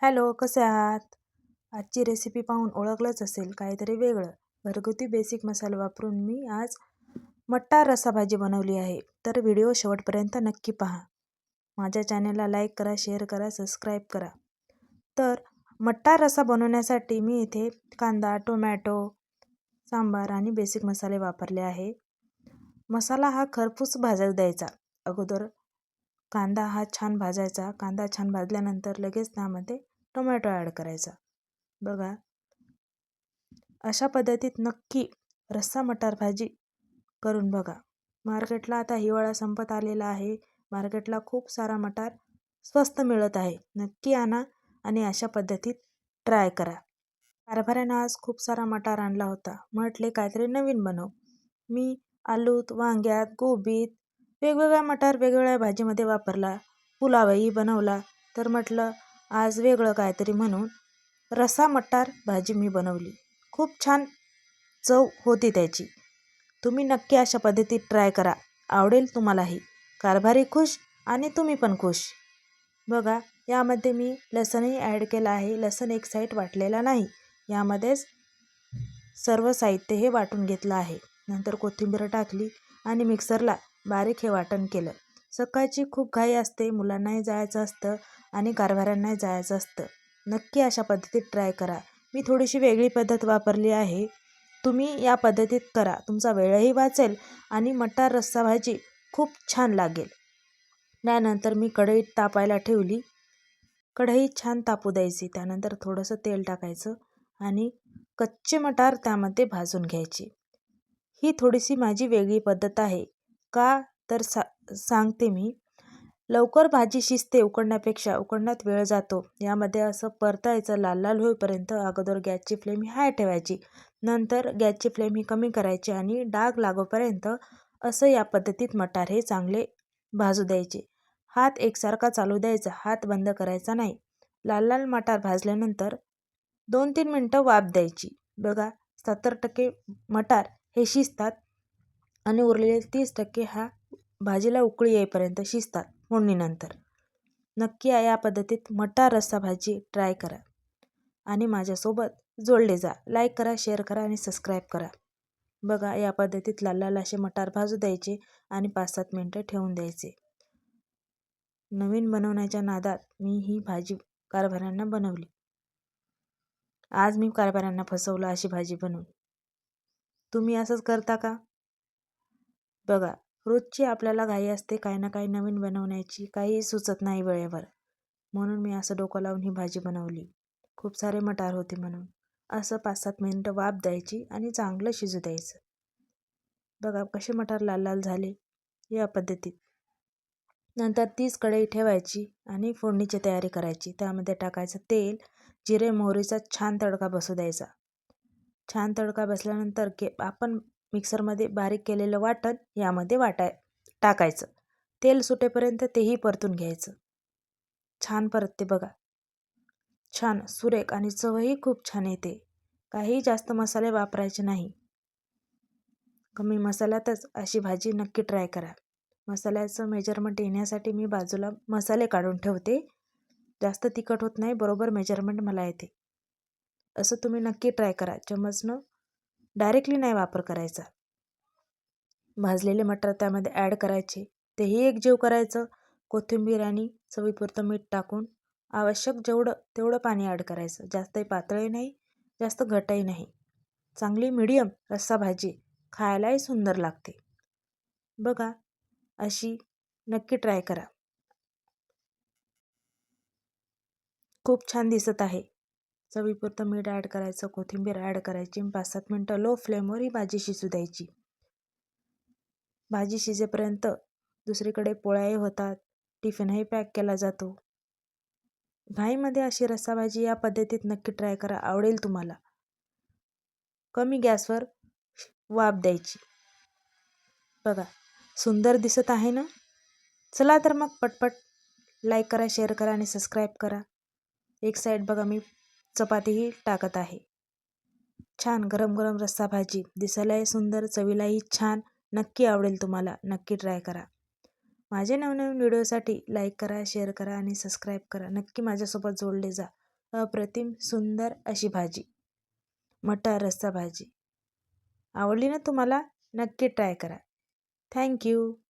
Hello, कसे आहात? आजची रेसिपी पाहून ओळखलंच असेल, काहीतरी वेगळं. घरगुती बेसिक मसाले वापरून मी आज मटार रस्सा भाजी बनवली आहे. तर व्हिडिओ शेवटपर्यंत नक्की पहा. माझ्या चॅनलला लाईक करा, शेअर करा, सबस्क्राईब करा. तर मटार रस्सा बनवण्यासाठी मी इथे कांदा, टोमॅटो, सांबार आणि बेसिक मसाले वापरले आहे. मसाला हा खरपूस भाजायला द्यायचा. अगोदर कांदा हा छान भाजायचा. कांदा छान भाजल्यानंतर लगेच त्यामध्ये टोमॅटो ॲड करायचा. बघा, अशा पद्धतीत नक्की रस्सा मटार भाजी करून बघा. मार्केटला आता हिवाळा संपत आलेला आहे. मार्केटला खूप सारा मटार स्वस्त मिळत आहे. नक्की आणा आणि अशा पद्धतीत ट्राय करा. कारभाऱ्यानं आज खूप सारा मटार आणला होता. म्हटले काहीतरी नवीन बनव. मी आलूत, वांग्यात, गोबीत वेगवेगळा मटार वेगवेगळ्या भाजीमध्ये वापरला. पुलावही बनवला. तर म्हटलं आज वेगळं काहीतरी म्हणून रस्सा मटार भाजी मी बनवली. खूप छान चव होती त्याची. तुम्ही नक्की अशा पद्धतीत ट्राय करा. आवडेल तुम्हालाही. कारभारी खुश आणि तुम्ही पण खुश. बघा, यामध्ये मी लसूणही ॲड केला आहे. लसूण एक साईड वाटलेला नाही. यामध्येच सर्व साहित्य हे वाटून घेतलं आहे. नंतर कोथिंबीर टाकली आणि मिक्सरला बारीक हे वाटण केलं. सकाळची खूप घाई असते, मुलांनाही जायचं असतं आणि कारभाऱ्यांनाही जायचं असतं. नक्की अशा पद्धतीत ट्राय करा. मी थोडीशी वेगळी पद्धत वापरली आहे. तुम्ही या पद्धतीत करा. तुमचा वेळही वाचेल आणि मटार रस्सा भाजी खूप छान लागेल. त्यानंतर मी कढईत तापायला ठेवली. कढई छान तापू द्यायची. त्यानंतर थोडंसं तेल टाकायचं आणि कच्चे मटार त्यामध्ये भाजून घ्यायचे. ही थोडीशी माझी वेगळी पद्धत आहे. का तर सांगते मी. लवकर भाजी शिजते उकडण्यापेक्षा. उकडण्यात वेळ जातो. यामध्ये असं परतायचं लाल लाल होईपर्यंत. अगोदर गॅसची फ्लेम ही हाय ठेवायची. नंतर गॅसची फ्लेम ही कमी करायची आणि डाग लागोपर्यंत असं या पद्धतीत मटार हे चांगले भाजू द्यायचे. हात एकसारखा चालू द्यायचा. हात बंद करायचा नाही. लाल लाल मटार भाजल्यानंतर 2-3 मिनटं वाफ द्यायची. बघा, 70% मटार हे शिजतात आणि उरलेले 30% हा भाजीला उकळी येईपर्यंत शिजतात फोडणीनंतर. नक्की या पद्धतीत मटार रस्सा भाजी ट्राय करा आणि माझ्यासोबत जोडले जा. लाईक करा, शेअर करा आणि सबस्क्राईब करा. बघा, या पद्धतीत लाल लाल असे मटार भाजू द्यायचे आणि 5-7 मिनटं ठेवून द्यायचे. नवीन बनवण्याच्या नादात मी ही भाजी कारभाऱ्यांना बनवली. आज मी कारभाऱ्यांना फसवलं अशी भाजी बनवून. तुम्ही असंच करता का? बघा, रोजची आपल्याला घाई असते काही ना काही नवीन बनवण्याची. काही सुचत नाही वेळेवर. म्हणून मी असं डोकं लावून ही भाजी बनवली. खूप सारे मटार होते म्हणून. असं 5-7 मिनटं वाफ द्यायची आणि चांगलं शिजू द्यायचं. बघा, कसे मटार लाल लाल झाले या पद्धतीत. नंतर तीच कढई ठेवायची आणि फोडणीची तयारी करायची. त्यामध्ये टाकायचं तेल, जिरे मोहरीचा छान तडका बसू द्यायचा. छान तडका बसल्यानंतर आपण मिक्सरमध्ये बारीक केलेलं वाटण यामध्ये टाकायचं. तेल सुटेपर्यंत तेही परतून घ्यायचं. छान परतते बघा. छान सुरेख आणि चवही खूप छान येते. काही जास्त मसाले वापरायचे नाही. कमी मसाल्यातच अशी भाजी नक्की ट्राय करा. मसाल्याचं मेजरमेंट येण्यासाठी मी बाजूला मसाले काढून ठेवते. जास्त तिखट होत नाही, बरोबर मेजरमेंट मला येते. असं तुम्ही नक्की ट्राय करा. चम्मचनं डायरेक्टली नाही वापर करायचा. भाजलेले मटार त्यामध्ये ॲड करायचे. तेही एकजीव करायचं. कोथिंबीर आणि चवीपुरतं मीठ टाकून आवश्यक तेवढं पाणी ॲड करायचं. जास्तही पातळही नाही, जास्त घट्टही नाही. चांगली मीडियम रस्सा भाजी खायलाही सुंदर लागते. बघा, अशी नक्की ट्राय करा. खूप छान दिसत आहे. चवीपुरतं मीठ ॲड करायचं, कोथिंबीर ॲड करायची. 5-7 मिनटं लो फ्लेमवर ही भाजी शिजू द्यायची. भाजी शिजेपर्यंत दुसरीकडे पोळ्याही होतात, टिफिनही पॅक केला जातो. घाईमध्ये अशी रस्सा भाजी या पद्धतीत नक्की ट्राय करा. आवडेल तुम्हाला. कमी गॅसवर वाफ द्यायची. बघा, सुंदर दिसत आहे ना? चला तर मग पटपट लाईक करा, शेअर करा आणि सबस्क्राईब करा. एक साईड बघा, मी चपातीही टाकत आहे. छान गरम गरम रस्सा भाजी. दिसायलाही सुंदर, चवीलाही छान. नक्की आवडेल तुम्हाला. नक्की ट्राय करा. माझे नवनवीन व्हिडिओसाठी लाईक करा, शेअर करा आणि सबस्क्राईब करा. नक्की माझ्यासोबत जोडले जा. अप्रतिम सुंदर अशी भाजी, मटार रस्सा भाजी. आवडली ना तुम्हाला? नक्की ट्राय करा. थँक्यू.